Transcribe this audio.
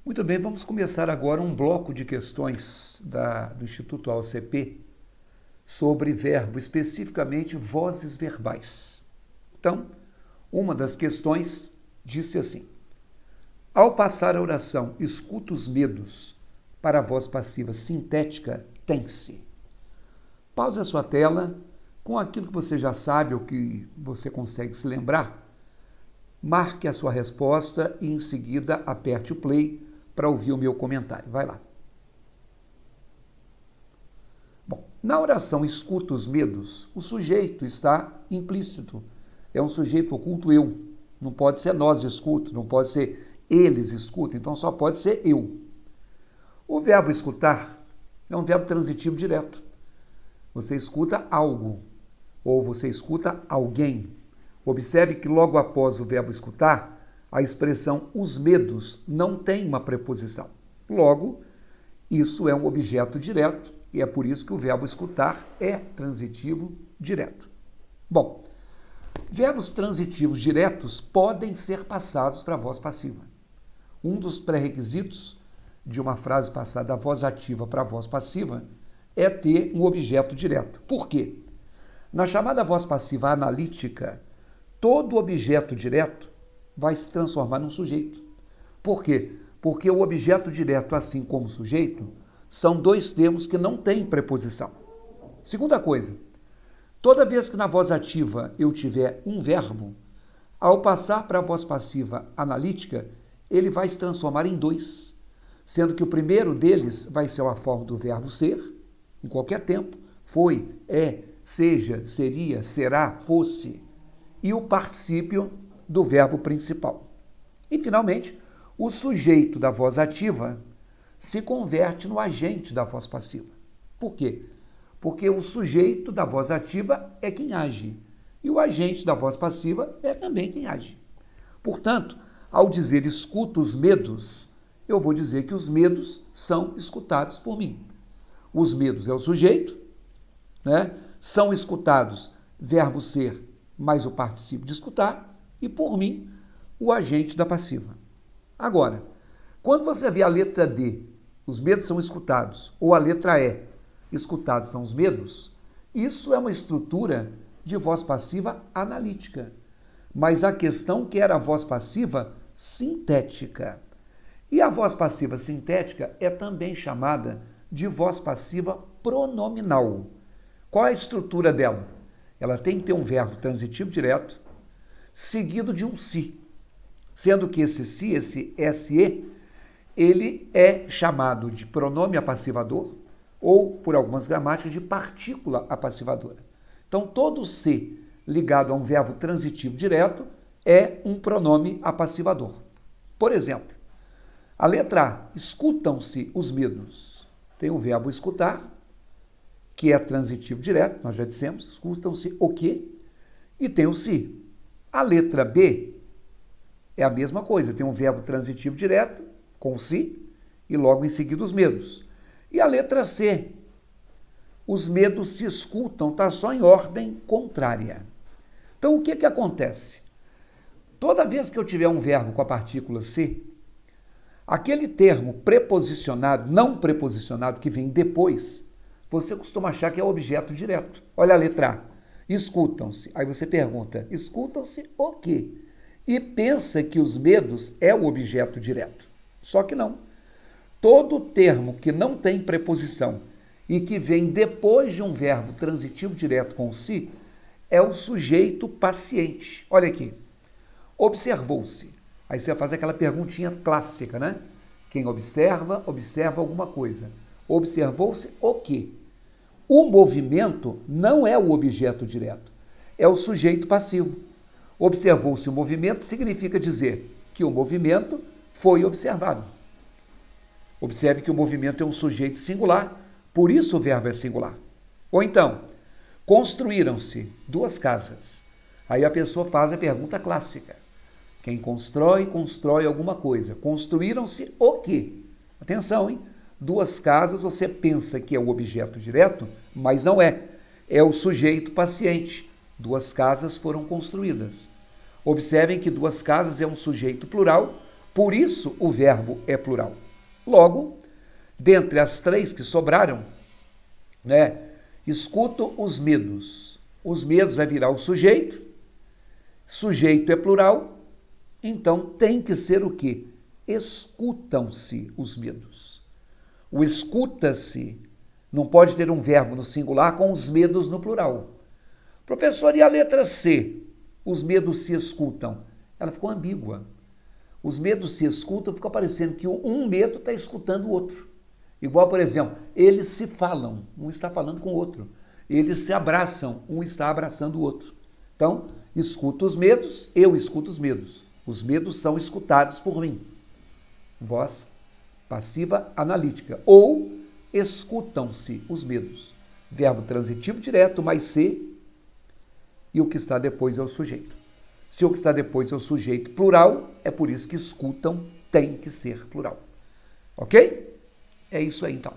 Muito bem, vamos começar agora um bloco de questões do Instituto AOCP sobre verbo, especificamente vozes verbais. Então, uma das questões disse assim: ao passar a oração, escuta os medos para a voz passiva sintética, tem-se. Pause a sua tela com aquilo que você já sabe ou que você consegue se lembrar. Marque a sua resposta e, em seguida, aperte o play para ouvir o meu comentário. Vai lá. Bom, na oração escuta os medos, o sujeito está implícito. É um sujeito oculto eu. Não pode ser nós escuto, não pode ser eles escutam, então só pode ser eu. O verbo escutar é um verbo transitivo direto. Você escuta algo ou você escuta alguém. Observe que logo após o verbo escutar, a expressão os medos não tem uma preposição. Logo, isso é um objeto direto e é por isso que o verbo escutar é transitivo direto. Bom, verbos transitivos diretos podem ser passados para a voz passiva. Um dos pré-requisitos de uma frase passada da voz ativa para a voz passiva é ter um objeto direto. Por quê? Na chamada voz passiva analítica, todo objeto direto vai se transformar num sujeito. Por quê? Porque o objeto direto, assim como o sujeito, são dois termos que não têm preposição. Segunda coisa, toda vez que na voz ativa eu tiver um verbo, ao passar para a voz passiva analítica, ele vai se transformar em dois, sendo que o primeiro deles vai ser a forma do verbo ser, em qualquer tempo, foi, é, seja, seria, será, fosse, e o particípio do verbo principal. E, finalmente, o sujeito da voz ativa se converte no agente da voz passiva. Por quê? Porque o sujeito da voz ativa é quem age, e o agente da voz passiva é também quem age. Portanto, ao dizer escuta os medos, eu vou dizer que os medos são escutados por mim. Os medos é o sujeito, né? São escutados verbo ser mais o particípio de escutar e, por mim, o agente da passiva. Agora, quando você vê a letra D, os medos são escutados, ou a letra E, escutados são os medos, isso é uma estrutura de voz passiva analítica. Mas a questão que era a voz passiva sintética. E a voz passiva sintética é também chamada de voz passiva pronominal. Qual é a estrutura dela? Ela tem que ter um verbo transitivo direto, seguido de um se. Sendo que esse se, esse se, ele é chamado de pronome apassivador ou, por algumas gramáticas, de partícula apassivadora. Então, todo se ligado a um verbo transitivo direto é um pronome apassivador. Por exemplo, a letra A, escutam-se os medos. Tem o verbo escutar, que é transitivo direto, nós já dissemos, escutam-se o quê? E tem o se. A letra B é a mesma coisa, tem um verbo transitivo direto, com se, e logo em seguida os medos. E a letra C, os medos se escutam, está só em ordem contrária. Então, o que acontece? Toda vez que eu tiver um verbo com a partícula se, aquele termo preposicionado, não preposicionado, que vem depois, você costuma achar que é objeto direto. Olha a letra A. Escutam-se. Aí você pergunta, escutam-se o quê? E pensa que os medos é o objeto direto. Só que não. Todo termo que não tem preposição e que vem depois de um verbo transitivo direto com se, é o sujeito paciente. Olha aqui. Observou-se. Aí você faz aquela perguntinha clássica, né? Quem observa, observa alguma coisa. Observou-se o quê? O movimento não é o objeto direto, é o sujeito passivo. Observou-se o movimento significa dizer que o movimento foi observado. Observe que o movimento é um sujeito singular, por isso o verbo é singular. Ou então, construíram-se duas casas. Aí a pessoa faz a pergunta clássica. Quem constrói, constrói alguma coisa. Construíram-se o quê? Atenção, hein? Duas casas, você pensa que é o objeto direto, mas não é. É o sujeito paciente. Duas casas foram construídas. Observem que duas casas é um sujeito plural, Por isso, o verbo é plural. Logo, dentre as três que sobraram, né, escuto os medos. Os medos vai virar o sujeito. Sujeito é plural, então tem que ser o quê? Escutam-se os medos. O escuta-se não pode ter um verbo no singular com os medos no plural. Professor, e a letra C? Os medos se escutam. Ela ficou ambígua. Os medos se escutam, fica parecendo que um medo está escutando o outro. Igual, por exemplo, eles se falam, um está falando com o outro. Eles se abraçam, um está abraçando o outro. Então, escuto os medos, eu escuto os medos. Os medos são escutados por mim. Voz passiva analítica. Ou escutam-se os medos. Verbo transitivo direto, mais se, e o que está depois é o sujeito. Se o que está depois é o sujeito plural, é por isso que escutam tem que ser plural. Ok? É isso aí, então.